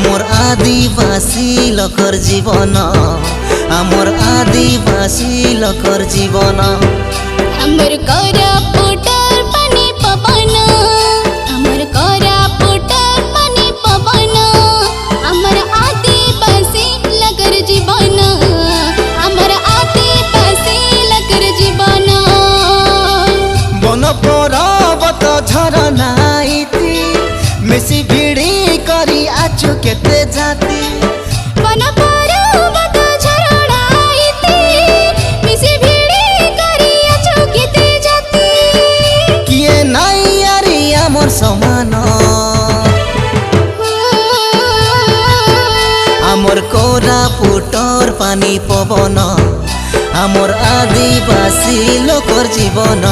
आमर आदिवासी लोकर जीवन आमर आदिवासी लोकर जीवन अमर कोरापुटर पानी पवन अमर कोरापुटर पानी पवन अमर आदिवासी लकर जीवन अमर आदिवासी लकर जीवन बन पर्वत झरना मिसी भिड़ी करी आचु केते जाती बन पर्वत झरना मिसी भिड़ी करी आचु केते जाती किए नाई यारी आमर समान आमर कोरापुटर पानी पवन आमर आदिवासी लोकर जीवन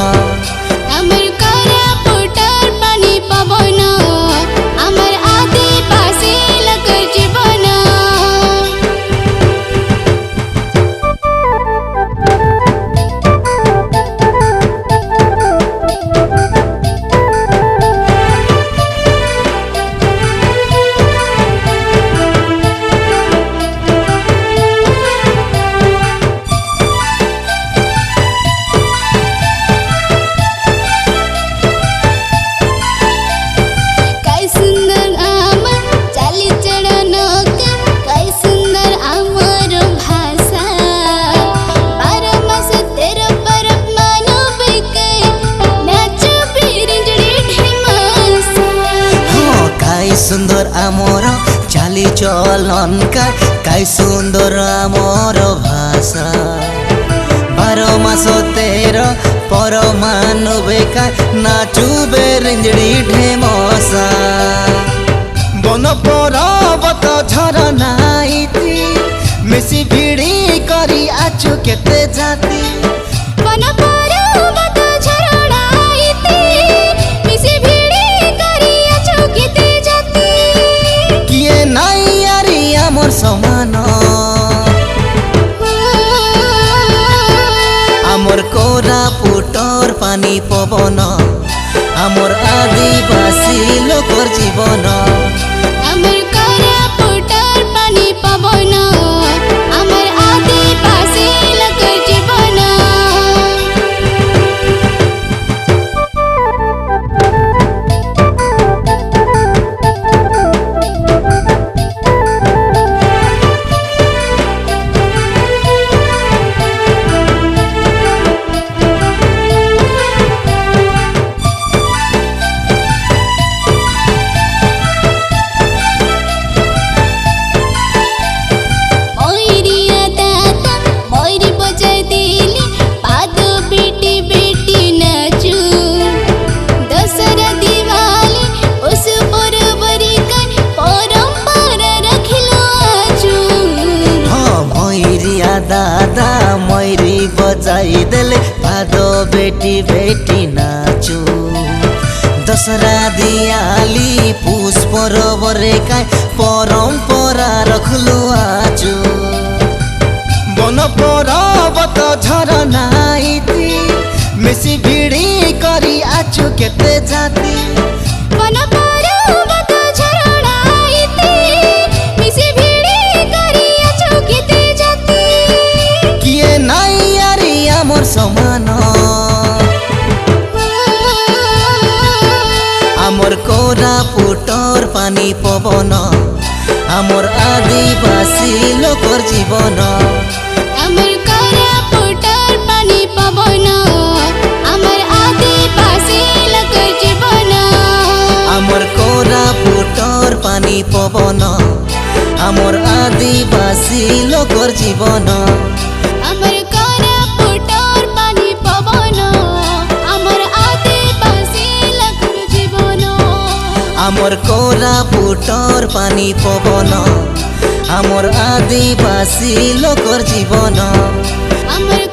अमर कोरापुटर पानी पवन अमर आदिवासी लकर जीवन सुंदर आमर चाली चलन काई सुंदर आमर भाषा 12 मास 13 परमाणुबे का नाचुबे रिंजड़ी ढेमसा बन पर्वत झरना मिसी भिड़ी करी आचु केते जाती बन पर्वत झरना मिसी भिड़ी करी आचु केते जाती किए नाई यारी आमर समान आमर कोरापुटर पानी पवन आमर आदिवासी लोकर जीवन अमर कोरापुटर पानी पवन अमर आदिवासी लकर जीवन दादा मैरी बजाई देले भादो बेटी बेटी नाचू दसरा दियाली पुष परबरे काई परंपरा रखलु आचू बन पर्वत झरना मिसी भिड़ी करी आचु केते जाती बन पर्वत झरना मिसी भिड़ी करी आचु केते जाती किए नाई यारी आमर समान आमर कोरापुटर पानी पवन आमर आदिवासी लोकर जीवन अमर कोरापुटर पानी पवन अमर आदिवासी लकर जीवन आमर कोरापुटर पानी पवन आमर आदिवासी लोकर जीवन अमर कोरापुटर पानी पवन अमर आदिवासी लकर जीवन आमर कोरापुटर पानी पवन आमर आदिवासी लोकर जीवन अमर